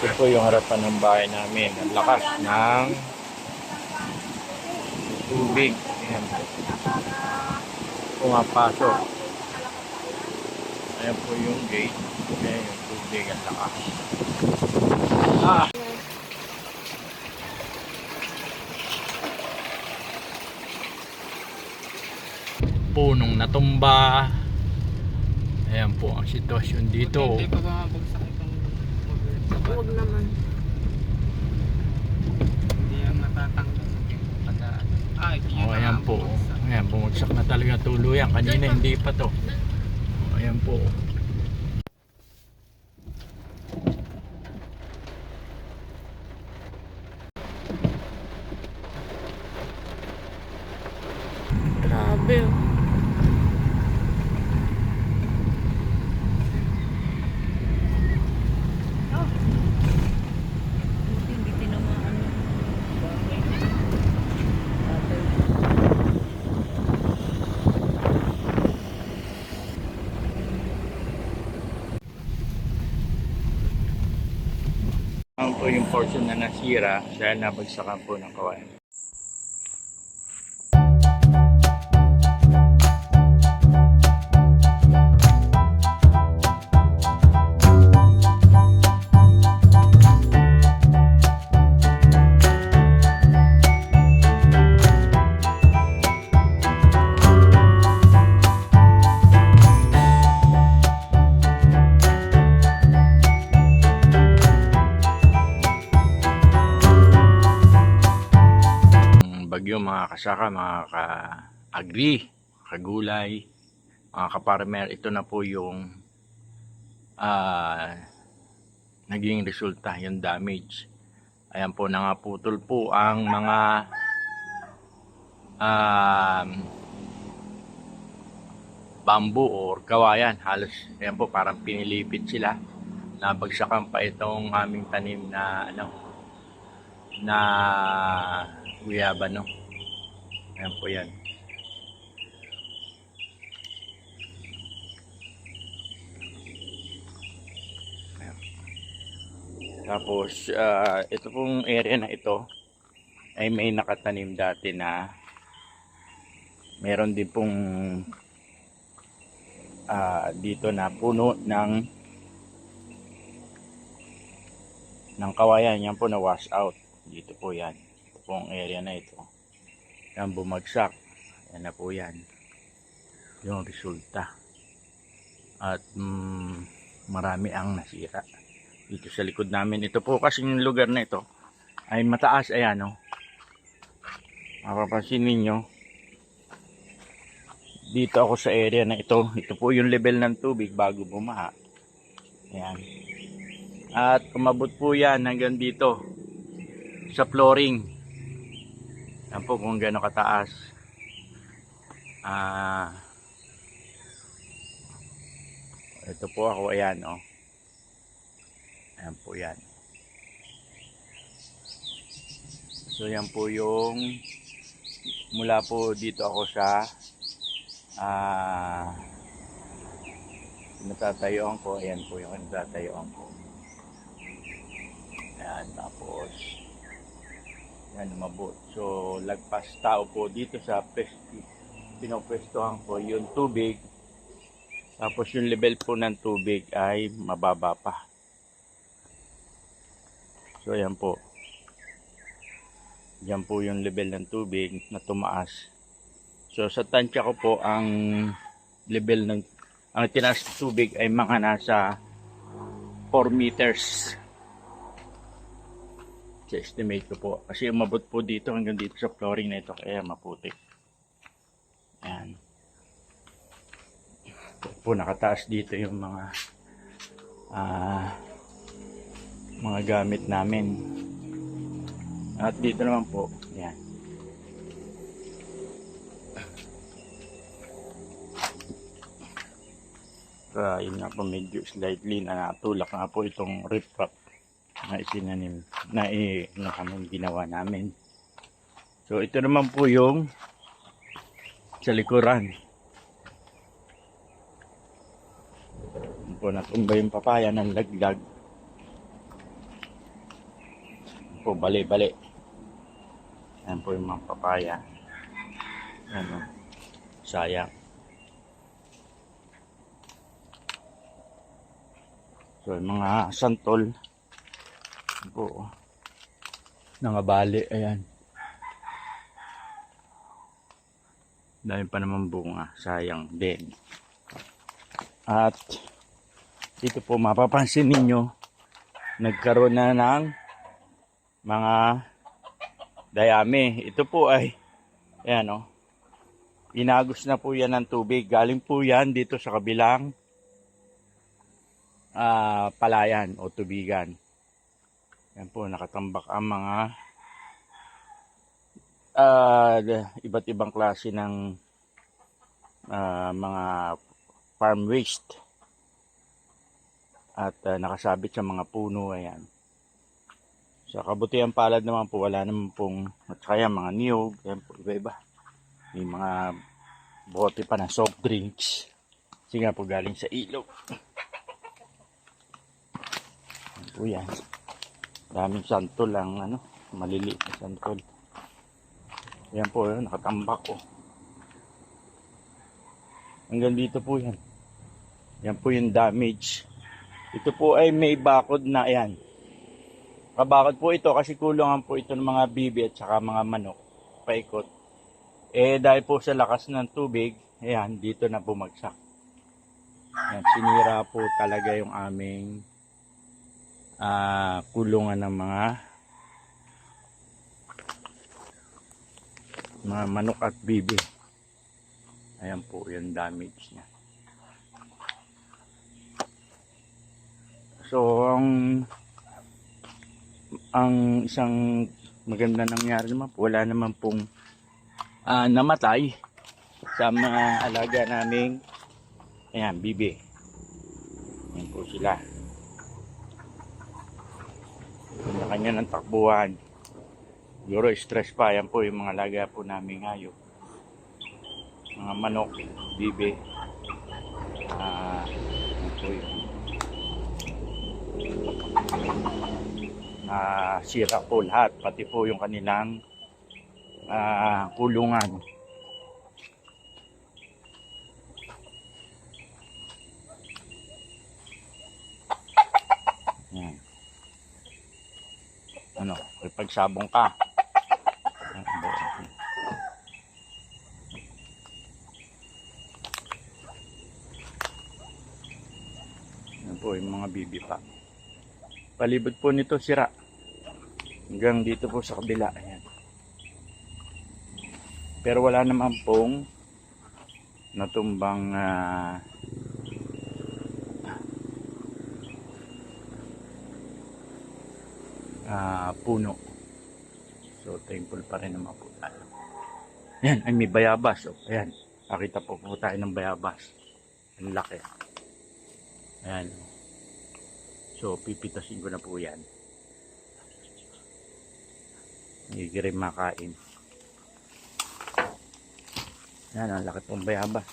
Ito po yung harapan ng bahay namin. Ang lakas ng tubig. Ayan. Pumapasok. Ayan po yung gate. Ayan yung tubig. Ang lakas. Ah! Punong natumba. Ayan po ang sitwasyon dito. Hindi pa ba mabagsak itong Huwag naman. Hindi yan matatanggal pagkaan. Hindi yan Ayan po. Ayan, bumagsak na talaga tuluyan. Kanina hindi pa to. Ayan po. Grabe. Hindi tinamaan yung Ang po yung portion na nasira dahil nabagsakan po ng kawayan. Bagyo mga kasaka, mga ka-agri, kagulay, mga kaparmer, ito na po yung naging resulta, yung damage. Ayan po, nangaputol po ang mga bamboo or kawayan. Halos, ayan po, parang pinilipit sila. Nabagsakan pa itong aming tanim na na guyaba, no? Ayan po yan. Ayan. Tapos, ito pong area na ito ay may nakatanim dati na meron din pong dito na puno ng kawayan. Yan po na wash out. Dito po yan. Pong area na ito. Yan, bumagsak. Yan na po yan. Yung resulta. At marami ang nasira. Dito sa likod namin. Ito po kasi yung lugar na ito ay mataas. Ayan, no? Mapapansin ninyo. Dito ako sa area na ito. Ito po yung level ng tubig bago bumaha. Ayan. At umabot po yan hanggang dito sa flooring. Yan po kung gaano kataas. Ito po ako, ayan, oh. Ayan po yan. So yan po yung mula po dito ako sa natatayuan ko. Ayan po yung natatayuan ko. Ayan, tapos yan, umabot. So, lagpas tao po dito sa pinopwestohan ko yung tubig. Tapos yung level po ng tubig ay mababa pa. So, yan po. Yan po yung level ng tubig na tumaas. So, sa tansya ko po, ang level ng tinaas ng tubig ay mga nasa 4 meters. Sa estimate ko po. Kasi umabot po dito hanggang dito sa flooring na ito. Kaya maputik. Ayan. Po nakataas dito yung mga gamit namin. At dito naman po. Ayan. Yun nga po, medyo slightly na natulak nga po itong riprap na itinanim na ginawa namin. So ito naman po yung sa likuran. Yun po, natumba yung papaya ng laglag. po, bali-bali. Yan po yung mga papaya. Ano, sayang. So, yung mga santol. Yan po. Nangabali, ayan. Dahil pa naman bunga, sayang din. At dito po mapapansin ninyo, nagkaroon na ng mga dayami. Ito po ay, ayan o, inagos na po yan ng tubig. Galing po yan dito sa kabilang palayan o tubigan. Yan po, nakatambak ang mga iba't ibang klase ng mga farm waste. At nakasabit sa mga puno, ayan. Sa kabutihan palad naman po, wala naman pong, at kaya mga niyog, ayan po, iba-iba. May mga bote pa ng soft drinks. Kasi nga po galing sa ilog. Ayan po yan. Daming santol lang, ano, maliliit na santol. Ayan po, nakatambak po. Hanggang dito po yan. Yan po yung damage. Ito po ay may bakod na, ayan. Kabakod po ito kasi kulungan po ito ng mga bibi at saka mga manok. Paikot. Dahil po sa lakas ng tubig, ayan, dito na bumagsak. Ayan, sinira po talaga yung aming kulungan ng mga manok at bibi. Ayan po yung damage niya. So, ang isang maganda nangyari naman po, wala naman pong namatay sa mga alaga naming, ayan, bibi. Ayan po sila. Kanya-kanya ng takbuhan. Siguro stress pa. Ayan po yung mga alaga po naming hayop. Mga manok, bibi. Ayan po yung sira po lahat, pati po yung kanilang kulungan. Yan. Ano, pagsabong ka. Yan po yung mga bibi pa. Palibot po nito sira. Hanggang dito po sa kabila. Ayan. Pero wala naman pong natumbang puno. So thankful pa rin naman po tayo. Ayan, ay may bayabas. Oh, ayan, nakita po tayo ng bayabas. Ang laki. Ayan. So pipitasin ko na po yan. Hindi rin makain. Yan, ang laki pong bayabas.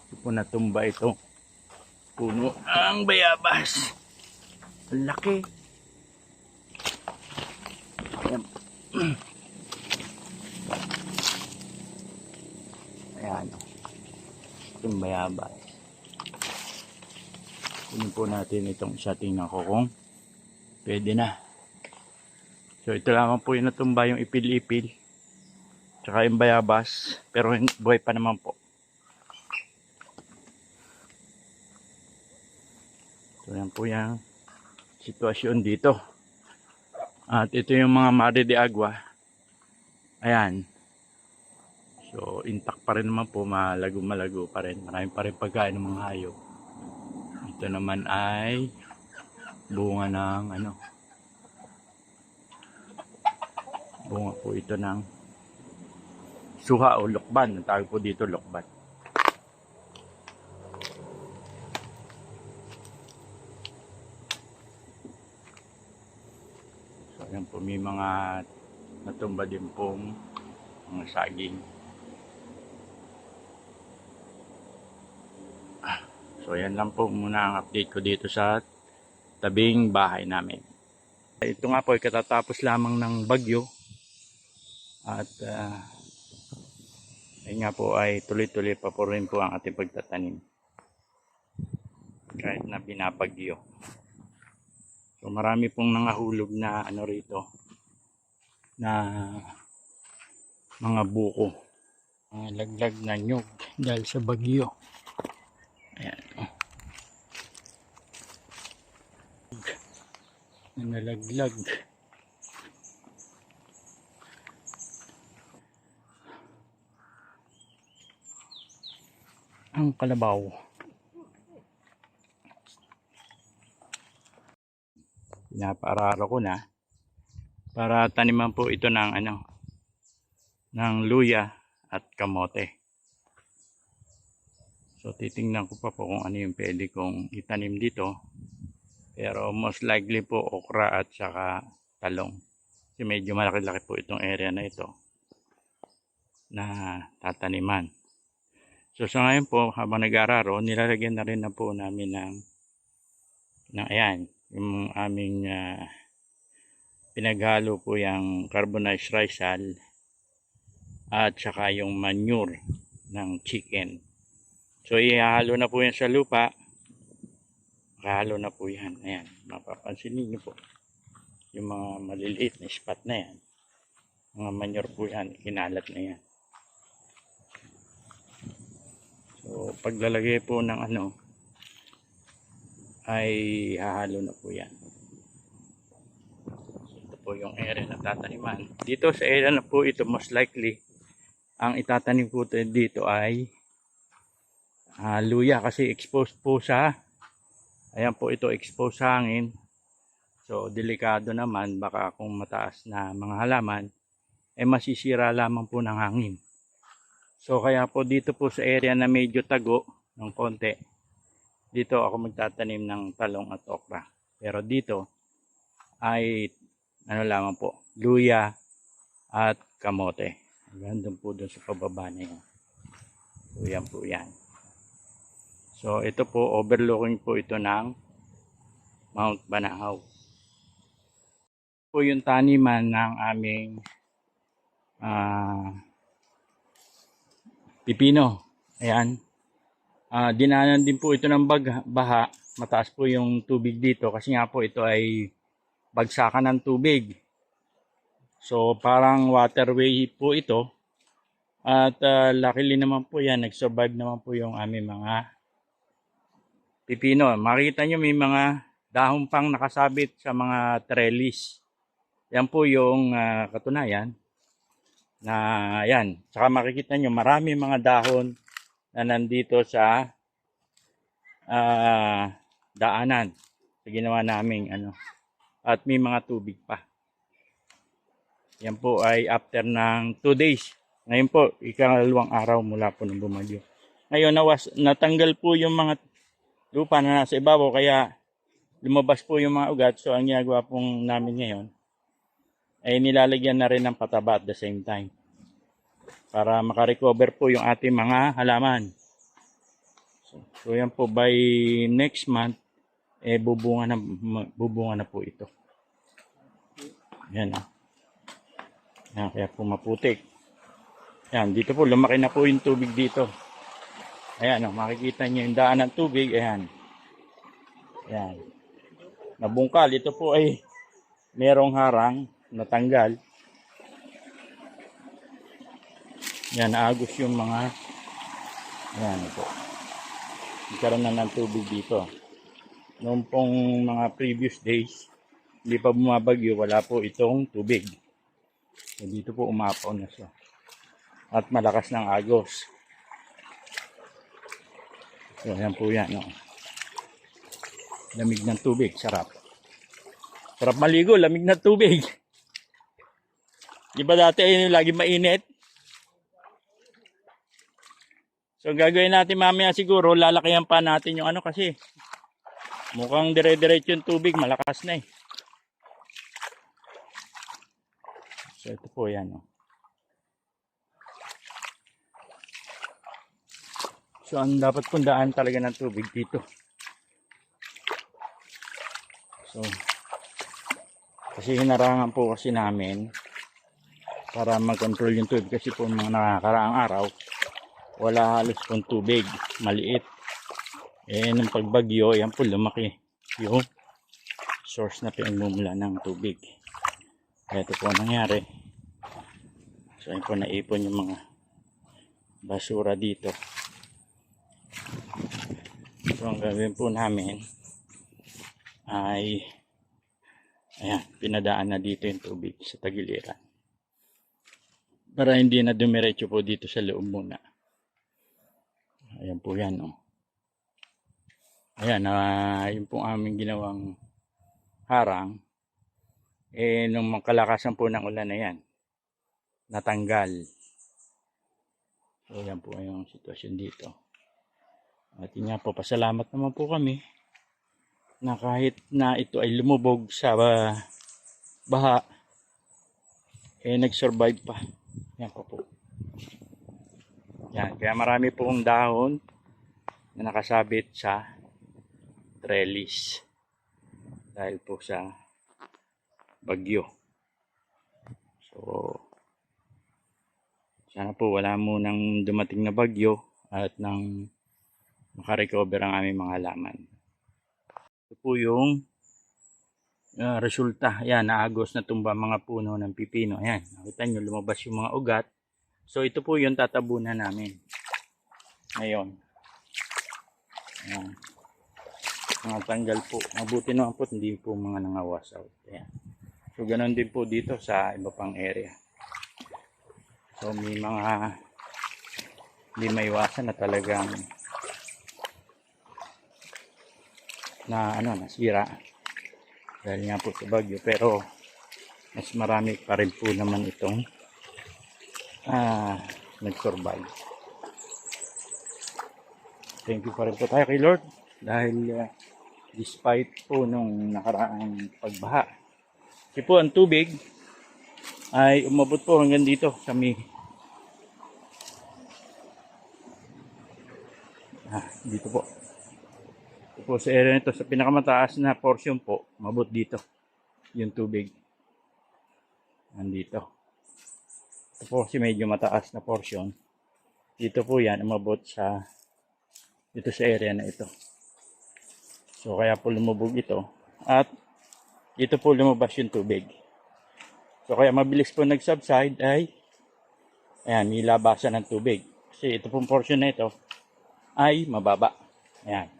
Hindi po natumba ito. Puno ang bayabas. Ang laki. Ayan. Ayan. Itong bayabas. Kunin po natin itong isa. Tingnan ko kung pwede na. So ito lamang po yung natumba, yung ipil-ipil. Tsaka yung bayabas. Pero buhay pa naman po. So yan po yung sitwasyon dito. At ito yung mga Mare de Agua. Ayan. So intact pa rin naman po. Malago-malago pa rin. Maraming pa rin pagkain ng mga hayop. Ito naman ay bunga ng ano, bunga po ito ng suha o lokban. Ang tawag po dito lokban. So ayan po, may mga natumba din pong mga saging. So ayan lang po muna ang update ko dito sa tabing bahay namin. Ito nga po ay katatapos lamang ng bagyo at ayun nga po ay tuloy-tuloy pa po rin po ang ating pagtatanim kahit na binabagyo. So marami pong nangahulog na ano rito na mga buko, mga laglag na nyug dahil sa bagyo. Ayan, nalaglag. Ang kalabaw. Pinapaararo ko na para taniman po ito ng ng luya at kamote. So titingnan ko pa po kung ano yung pwede kong itanim dito. Pero most likely po okra at saka talong. Kasi medyo malaki-laki po itong area na ito na tataniman. So sa ngayon po, habang nag-araro, nilalagyan na rin na po namin ng ayan, yung aming pinaghalo po yung carbonized rice hull at saka yung manure ng chicken. So ihahalo na po yan sa lupa. Kahalo na po yan. Ayan, mapapansin niyo po yung mga maliliit na spot na yan. Mga manure po yan, kinalat na yan. So paglalagay po ng ay hahalo na po yan. Ito po yung area na tataniman. Dito sa area na po ito, most likely ang itatanim po dito ay luya kasi exposed po sa ayan po, ito exposed sa hangin. So delikado naman, baka kung mataas na mga halaman masisira lamang po ng hangin. So kaya po dito po sa area na medyo tago ng konti, dito ako magtatanim ng talong at okra. Pero dito ay lamang po, luya at kamote. Hanggang po doon sa pababa na yun. So yan po yan. So ito po, overlooking po ito ng Mount Banahaw. Ito po yung taniman ng aming pipino. Ayan. Dinanan din po ito ng baha. Mataas po yung tubig dito kasi nga po ito ay bagsakan ng tubig. So parang waterway po ito. At luckily naman po yan, nag-survive naman po yung aming mga pipino. Makita nyo may mga dahon pang nakasabit sa mga trellis. Yan po yung katunayan na yan. Saka makikita nyo marami mga dahon na nandito sa daanan. Sa ginawa naming At may mga tubig pa. Yan po ay after ng 2 days. Ngayon po, ikalawang araw mula po ng bumagyo. Ngayon natanggal po yung mga lupa na nasa ibabaw kaya lumabas po yung mga ugat. So ang ginagawa pong namin ngayon ay nilalagyan na rin ng pataba at the same time para makarecover po yung ating mga halaman. So yan po, by next month bubunga na po ito. Yan yan, kaya po maputik. Yan, dito po lumaki na po yung tubig dito. Ayan, makikita niyo yung daan ng tubig. Ayan. Ayan. Nabungkal. Ito po ay merong harang. Natanggal. Yan, agos yung mga ayan po. Nagkaroon na ng tubig dito. Noong pong mga previous days, hindi pa bumabagyo, wala po itong tubig. So, dito po umapaw na siya. At malakas ng agos. So, yan po yan. Lamig ng tubig. Sarap. Sarap maligo. Lamig ng tubig. Di ba dati lagi mainit? So, gagawin natin mamaya siguro. Lalakihan pa natin yung kasi mukhang dire-diretso yung tubig. Malakas na So, ito po yan. So, ang dapat pundaan talaga ng tubig dito. So, kasi hinarangan po kasi namin para mag-control yung tubig kasi po mga nakakaraang araw wala halos pong tubig, maliit. Nung pagbagyo, yan po lumaki yung source na pinagmumula ng tubig. Kaya ito po nangyari. So yan po naipon yung mga basura dito. So ang gagawin po namin ay ayan, pinadaan na dito yung tubig sa tagiliran. Para hindi na dumiretso po dito sa loob muna. Ayan po yan, oh. Ayan, yun po aming ginawang harang. Nung makalakasan po ng ulan na yan, natanggal. So, yan po yung sitwasyon dito. At yun nga po, pasalamat naman po kami na kahit na ito ay lumubog sa baha, nag-survive pa. Yan po po. Yan, kaya marami pong dahon na nakasabit sa trellis dahil po sa bagyo. So, sana po wala munang dumating na bagyo at nang makarecover ang aming mga halaman. Ito po yung resulta. Ayan, naagos na tumba mga puno ng pipino. Ayan, nakita nyo lumabas yung mga ugat. So ito po yung tatabunan namin ngayon. Ayan. Mga tanggal po. Mabuti naman po hindi po mga nangawas out. Ayan. So ganoon din po dito sa iba pang area. So may mga hindi maiwasan na talagang nasira dahil nga po sa bagyo, pero mas marami pa rin po naman itong nag-survive. Thank you pa rin po tayo kay Lord dahil despite po nung nakaraang pagbaha, kasi po ang tubig ay umabot po hanggang dito kami. Dito po. Ito po sa area nito, sa pinakamataas na portion po, umabot dito yung tubig. Nandito. Ito po kasi medyo mataas na portion. Dito po yan, umabot sa dito sa area na ito. So kaya po lumubog ito. At dito po lumabas yung tubig. So kaya mabilis po nag-subside ay ayan, may labasan ng tubig. Kasi ito pong portion na ito ay mababa. Ayan.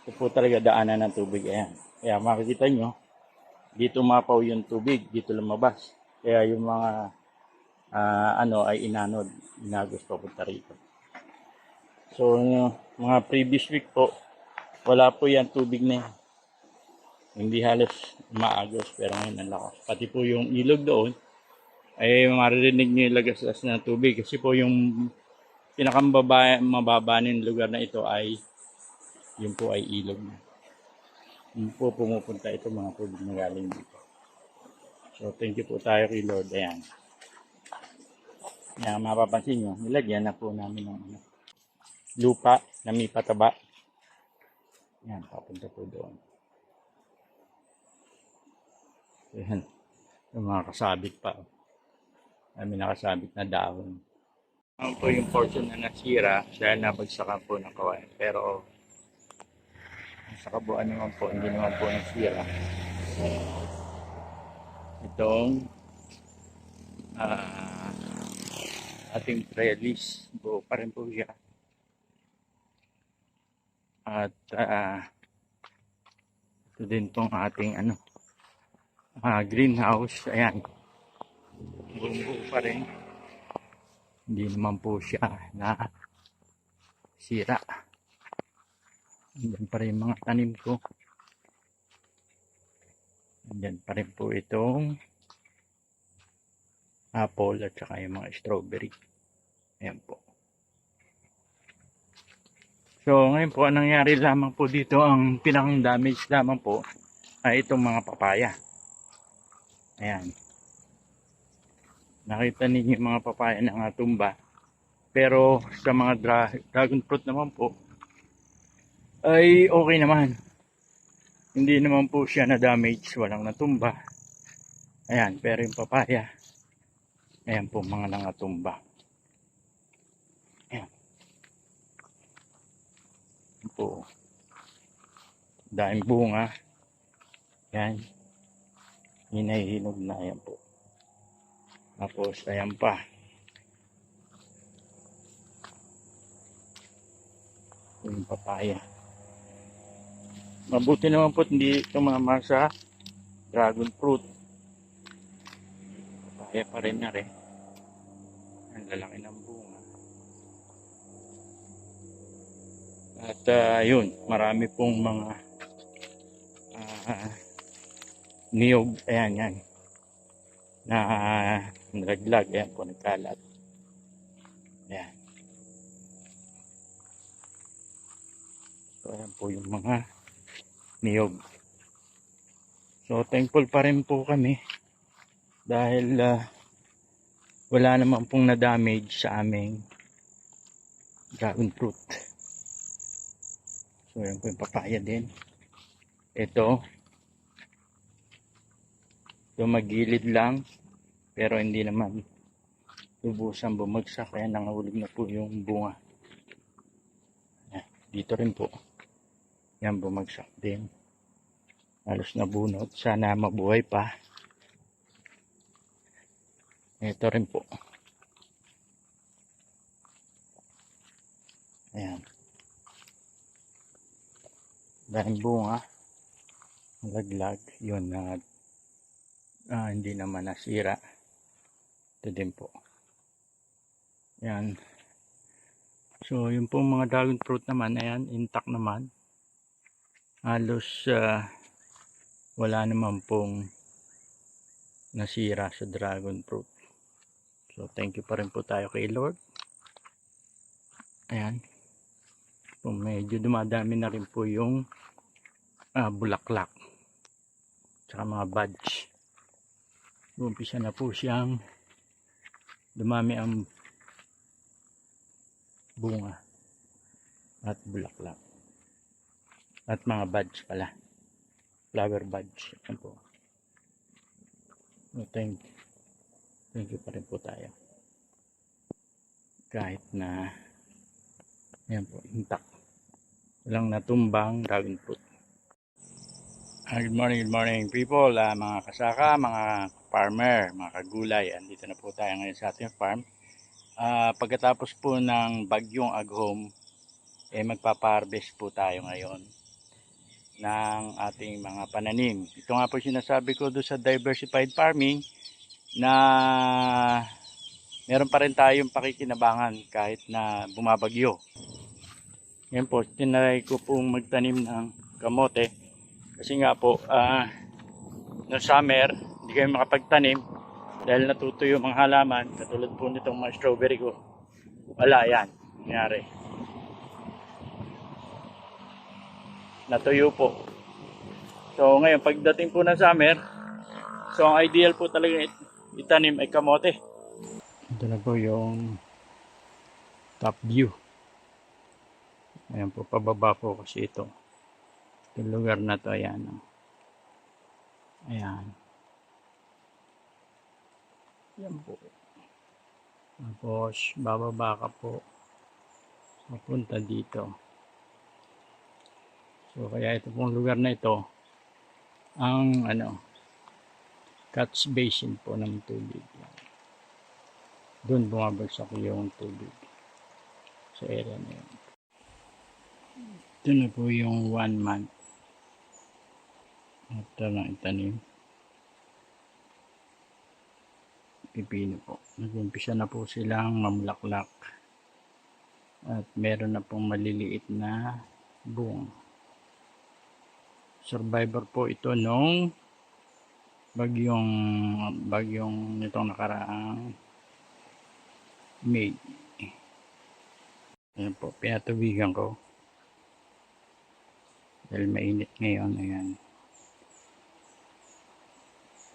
Ito po talaga daanan ng tubig. Ayan. Kaya makikita nyo, dito mapaw yung tubig, dito lumabas. Kaya yung mga ay inanod, inagos papunta rito. So, mga previous week po, wala po yan tubig na yan. Hindi halos maagos, pero ngayon ang lakas. Pati po yung ilog doon, ay maririnig nyo yung lagasas na tubig. Kasi po yung pinakamababa ng lugar na ito ay, yun po ay ilog na. Yun po pumupunta ito mga tubig na galing dito. So, thank you po tayo kay Lord. Ayan. Yan, mapapansin nyo, nilagyan na po namin ng lupa na may pataba. Yan, papunta po doon. Yan, yung mga kasabit pa. May nakasabit na dahon. Ang po yung portion na nasira dahil nabagsakan po ng kawain. Pero sa kabuuan naman po, hindi naman po nasira. Itong ating trellis, buo pa rin po siya. At ito din pong ating greenhouse. Ayan, buo pa rin. Hindi naman po siya na sira. Andyan pa rin mga tanim ko. Andyan pa rin po itong apple at saka yung mga strawberry. Ayan po. So ngayon po, ang nangyari lamang po dito, ang pinakang damage lamang po ay itong mga papaya. Ayan. Nakita ninyo yung mga papaya na tumba. Pero sa mga dragon fruit naman po, ay okay naman. Hindi naman po siya na damage, walang natumba. Ayan, pero yung papaya, ayan po mga nangatumba. Ayan. Ayan po. Dahil bunga. Ayan. Hinahinog na, ayan po. Tapos, ayan pa. Yung papaya. Mabuti naman po hindi tumama sa dragon fruit. Papaya pa rin na rin. Ang lalaki ng bunga. At yun, marami pong mga niyog. Ayan yan. Na nalaglag. Ayan po, nagkalat. Ayan. So, ayan po yung mga niyog. So, thankful pa rin po kami dahil wala naman pong na-damage sa aming dragon fruit. So, ayan po yung papaya din. Ito magilid lang pero hindi naman lubusan bumagsak kaya nangahulog na po yung bunga. Ayan, dito rin po. Yan, bumagsak din. Halos nabunot. Sana mabuhay pa. Ito rin po. Ayan. Dahil bunga. Laglag. Yun na hindi naman nasira. Ito din po. Ayan. So, yung pong mga dragon fruit naman, ayan, intact naman. Halos wala naman pong nasira sa dragon fruit. So, thank you pa rin po tayo kay Lord. Ayan. So, medyo dumadami na rin po yung bulaklak. Tsaka mga buds. Umpisa na po siyang dumami ang bunga at bulaklak. At mga buds pala. Flower buds. Ayan po. So, thank you pa rin po tayo. Kahit na ayan po, intact. Walang natumbang dragon fruit. Good morning people, mga kasaka, mga farmer, mga kagulay. Andito na po tayo ngayon sa ating farm. Pagkatapos po ng bagyong Aghom, magpapa-harvest po tayo ngayon ng ating mga pananim. Ito nga po sinasabi ko doon sa diversified farming na meron pa rin tayong pakikinabangan kahit na bumabagyo. Yan po, tinry ko pong magtanim ng kamote. Kasi nga po, no summer, hindi kayo makapagtanim dahil natutuyo mga halaman, katulad po nitong mga strawberry ko. Wala yan, nangyari. Natuyo po. So ngayon, pagdating po ng summer, so ang ideal po talaga itanim ay kamote. Ito na po yung top view. Ayan po, pababa po kasi ito. Yung lugar na to, ayan. Ayan. Ayan po. Tapos, bababa ka po. Papunta dito. So, kaya ito pong lugar na ito, ang catch basin po ng tubig. Doon bumabagsak yung tubig sa area na yun. Ito na po yung 1 month. Ito lang itanim. Pipino po. Nag-umpisa na po silang mamulaklak. At meron na pong maliliit na bunga. Survivor po ito nung bagyong nitong nakaraang May. Ayan po, pinatubigan ko. Dahil mainit ngayon, ayan.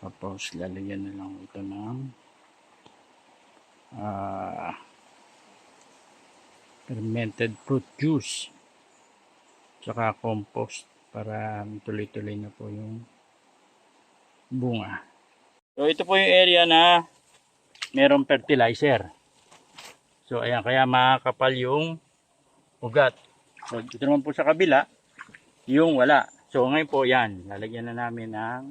Tapos lalagyan na lang ito ng fermented fruit juice tsaka compost. para tuloy-tuloy na po yung bunga. So ito po yung area na merong fertilizer. So ayan, kaya makakapal yung ugat. So dito naman po sa kabila, yung wala. So ngayon po yan, lalagyan na namin ng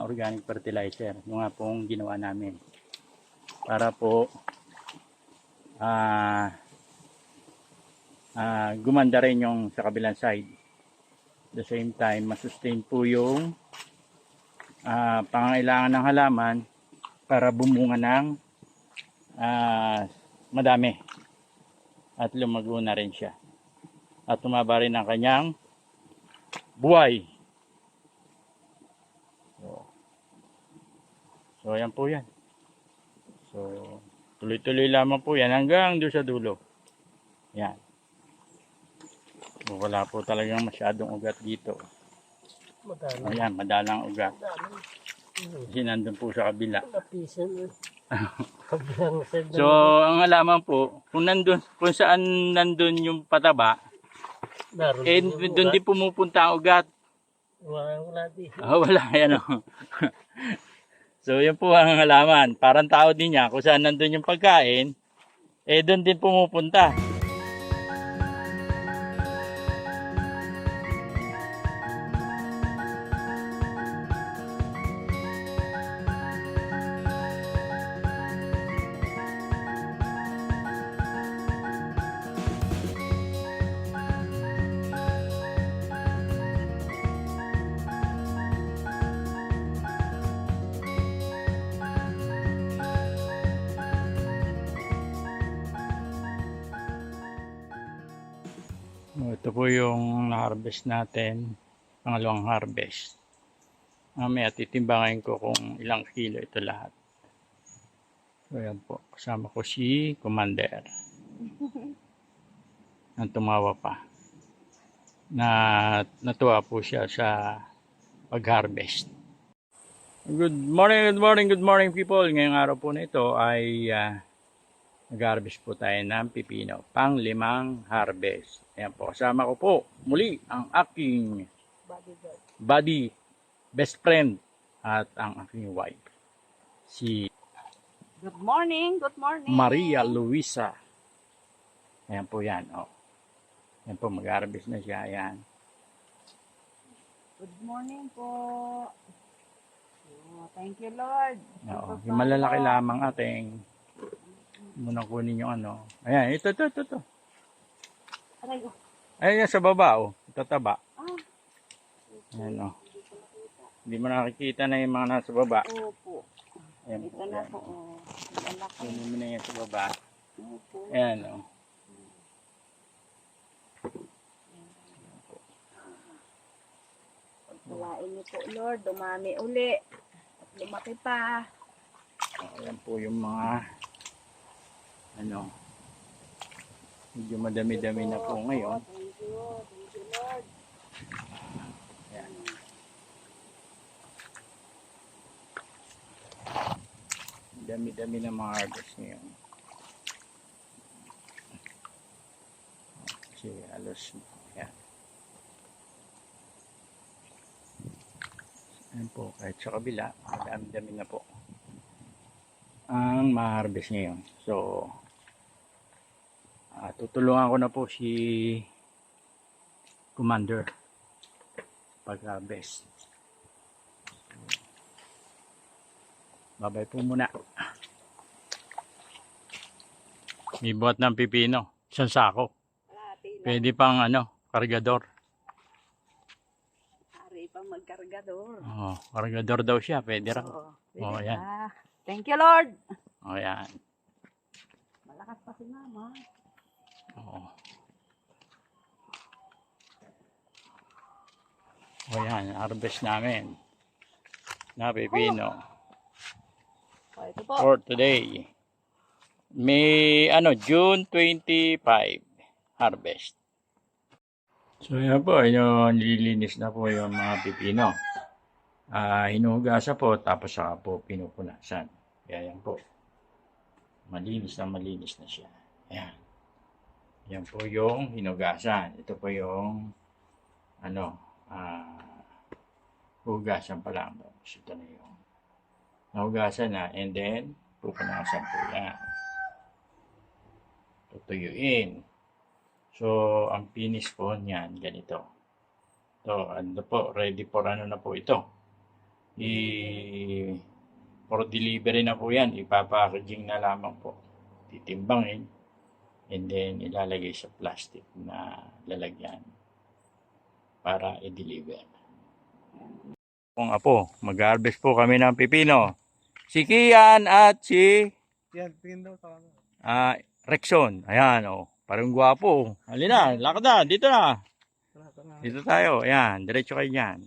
organic fertilizer. Yung nga pong ginawa namin. Para po gumanda rin yung sa kabilang side. At the same time, masustain po yung pangangailangan ng halaman para bumunga ng madami at lumago na rin siya at tumaba rin ang kanyang buhay. So ayan po yan. So tuloy-tuloy lamang po yan hanggang doon sa dulo. Yan. So, wala po talagang masyadong ugat dito. Ayan, madalang ugat. Kasi nandun po sa kabila. So, ang halaman po, kung saan nandun yung pataba, doon din pumupunta ang ugat. Wala di. Wala, yan o. So, yun po ang halaman. Parang tao din niya, kung saan nandun yung pagkain, doon din pumupunta. Ito po yung na-harvest natin, pangalawang harvest. Mamaya titimbangan ko kung ilang kilo ito lahat. So yan po, kasama ko si Commander. Ang tumawa pa. Natuwa po siya sa pag-harvest. Good morning people. Ngayong araw po na ito ay mag-harvest po tayo ng pipino. Pang-limang harvest. Ayan po. Kasama ko po muli ang aking buddy, best friend, at ang aking wife. Si Good morning. Maria Luisa. Ayan po yan. Oh. Ayan po. Mag-harvest na siya. Ayan. Good morning po. Thank you, Lord. Oo. Yung malalaki lamang ating muna kunin yung ano. Ayan. Ito. Aray, oh. Ayan sa baba. Oh. Tataba. Ayan. Oh. Hindi mo nakikita na yung mga nasa baba. Opo. Ayan Ito po. na Ayan. po. Oh. Malaki. Kunin mo na yan sa baba. Opo. Ayan. Oh. Pagpalain niyo po, Lord. Dumami uli. At lumaki pa. Ayan po yung mga medyo madami-dami na po ngayon. Thank you, Lord. Ayan. Dami-dami na mga harvest ngayon. Kasi halos ayan. Ayan po, kahit sa kabila, dami-dami na po ang ma-harvest ngayon. So, tutulungan ko na po si Commander pag-harvest. Babay po muna. May buhat ng pipino. Isang sako. Pwede pang kargador. Ari pa magkargador. Oh, kargador daw siya. Pwede raw. Oo. Oh, ayan. Thank you, Lord. Oh, ayan. Malakas pa si Mama. Oh. Oh, ayan. Harvest namin. Na pipino. Oh, ito po. For today. May June 25 harvest. So yan po, nililinis na po yung mga pipino. Hinuhugasan po, tapos saka po pinupunasan. Kaya yan po. Malinis na siya. Ayan. Yan po yung hinugasan. Ito po yung ano, hugasan pa lang. Ito na yung nahugasan na, and then pupunasan po yan. Tutuyuin. So, ang finish po niyan, ganito. So, ano po, ready for ano na po ito. For delivery na po yan. Ipapackaging na lamang po. Titimbangin. And then, ilalagay sa plastic na lalagyan para i-deliver. Kung apo, mag-harvest po kami ng pipino. Si Kian at si Yan, tingin daw sa ano. Rexon. Ayan, oh. Parang gwapo. Halina, lakad na. Dito na. Dito tayo. Ayan, diretso kayo dyan.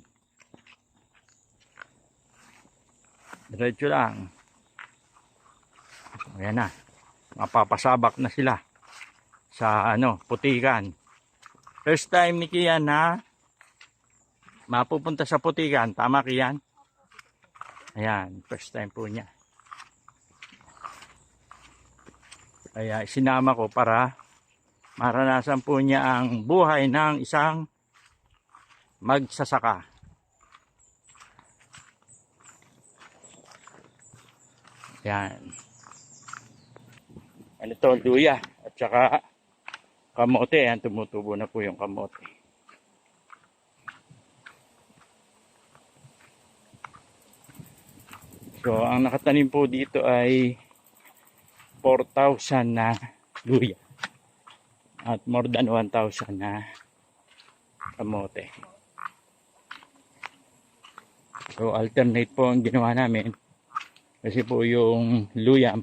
Diretso lang. Ayan na. Mapapasabak na sila sa putikan. First time ni Kian na mapupunta sa putikan. Tama, Kian? Ayan, first time po niya. Kaya sinama ko para maranasan po niya ang buhay ng isang magsasaka. Ayan. Ano to, luya at saka kamote. Ayan, tumutubo na po yung kamote. So, ang nakatanim po dito ay 4,000 na luya at more than 1,000 na kamote. So, alternate po ang ginawa namin kasi po yung luya,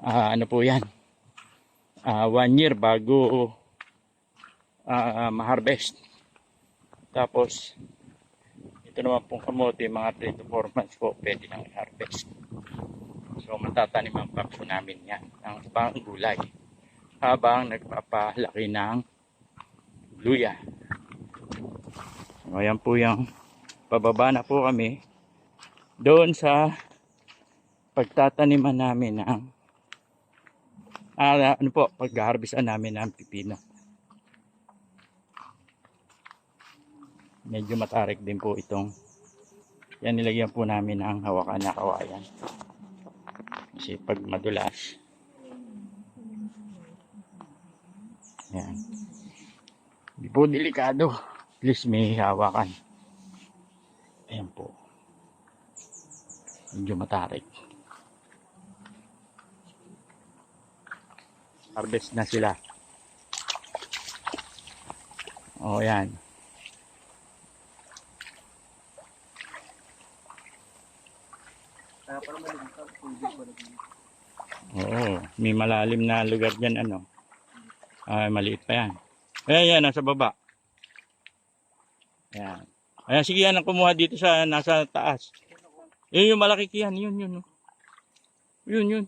ano po yan, 1 year bago ma-harvest. Tapos, ito naman pong kamote, mga 3 to 4 months po pwede nang i-harvest. So matataniman pa po namin yan ng ibang gulay habang nagpapalaki ng luya. So ayan po yung pababa na po kami doon sa pagtataniman namin ng pag-harvestan namin ng pipino. Medyo matarik din po itong yan, nilagyan po namin ng hawakan na kawayan kasi pag madulas yan, hindi po delikado, at least may hawakan. Ayan po, medyo matarik. Harvest na sila. O yan. Oo, may malalim na lugar dyan, maliit pa yan. Ayan, nasa baba. Ayan. Ayan, sige yan ang kumuha dito sa nasa taas. Yun yung malaki kiyan, yun. Yun.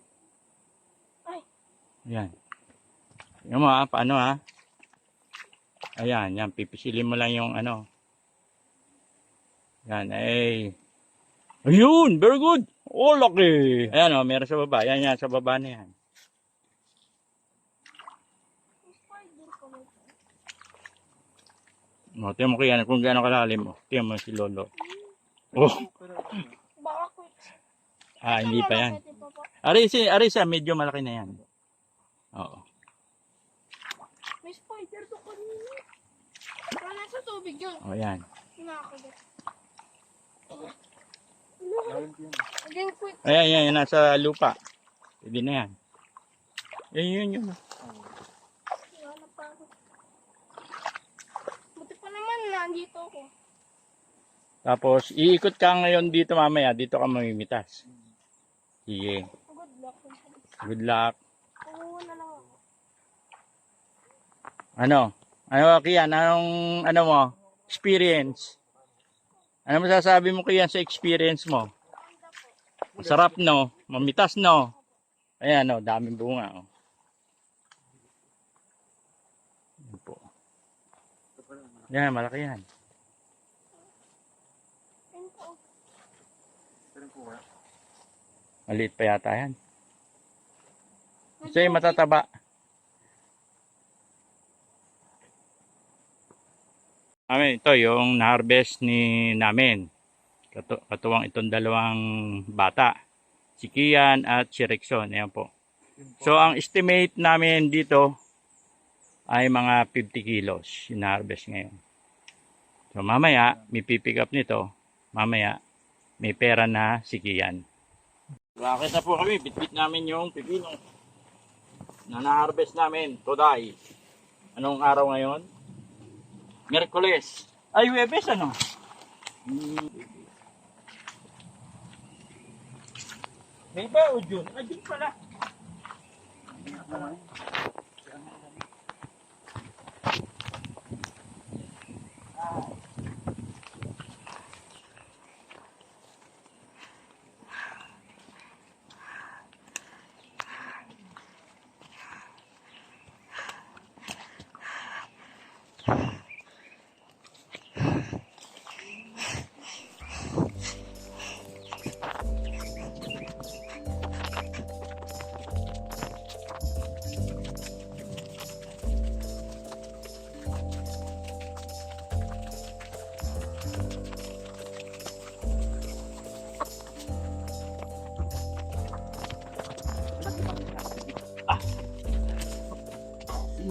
Ayan. Yung paano Ayan, yan, pipisilin mo lang yung Yan, ayun, very good. Oh, laki. Ayan meron sa baba. Yan, sa baba na yan. Tiyan mo kaya kung gaano kalalim mo. Tiyan mo si Lolo. Oh. Hindi pa yan. Arisa, medyo malaki na yan. Oo. May spider to kanina. Wala nasa tubig yun. O, yan. Nakakagat. Ayan, nasa lupa. Pwede na yan. Yun. Buti pa naman, nandito ako. Tapos, iikot ka ngayon dito mamaya. Dito ka mamimitas. Sige. Good luck. Good luck. Oo na lang ako. Kian? Anong mo? Experience? Ano masasabi mo Kian sa experience mo? Masarap no? Mamitas no? Ayan daming bunga Yan po. Yan, malaki yan. Maliit pa yata yan. Kasi matataba. Ito yung na-harvest namin. Katuwang itong dalawang bata. Si Kian at si Rexon. Ayan po. So, ang estimate namin dito ay mga 50 kilos yung na-harvest ngayon. So, mamaya, may pipick up nito. Mamaya, may pera na si Kian. Bakit na po kami, bitbit namin yung pipino na na-harvest namin today. Anong araw ngayon? Miyerkules. Ay, Huwebes ano? May ba o June? Ah, June pala.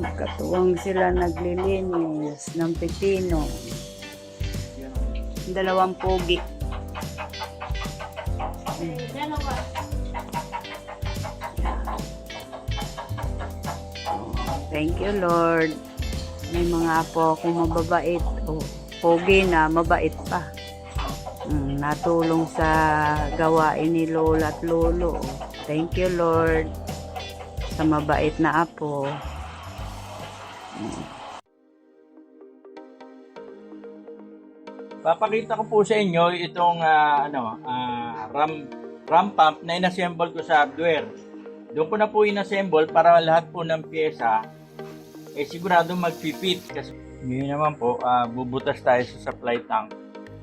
Katuwang sila naglilinis ng pipino. Dalawang pogi. Dalawa. Thank you, Lord. May mga apo akong mababait. Pogi na, mabait pa. Natulong sa gawain ni Lola at Lolo. Thank you, Lord. Sa mabait na apo. Papakita ko po sa inyo itong ram pump na inassemble ko sa hardware. Doon ko na po inassemble para lahat po ng pyesa sigurado mag-fit kasi ngayon naman po bubutas tayo sa supply tank.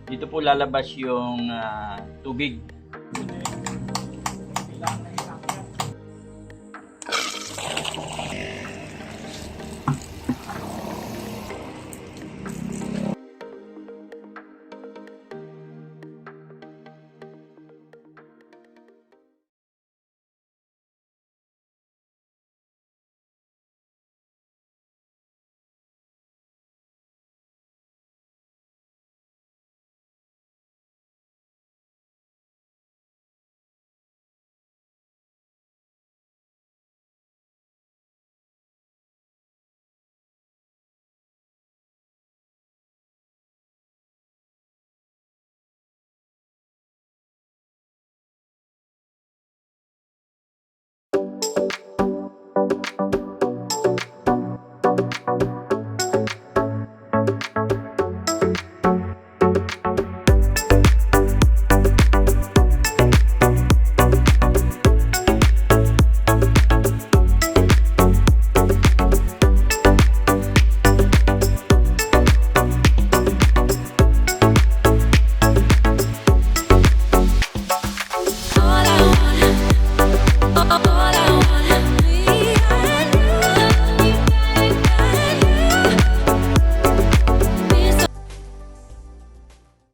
Dito po lalabas yung tubig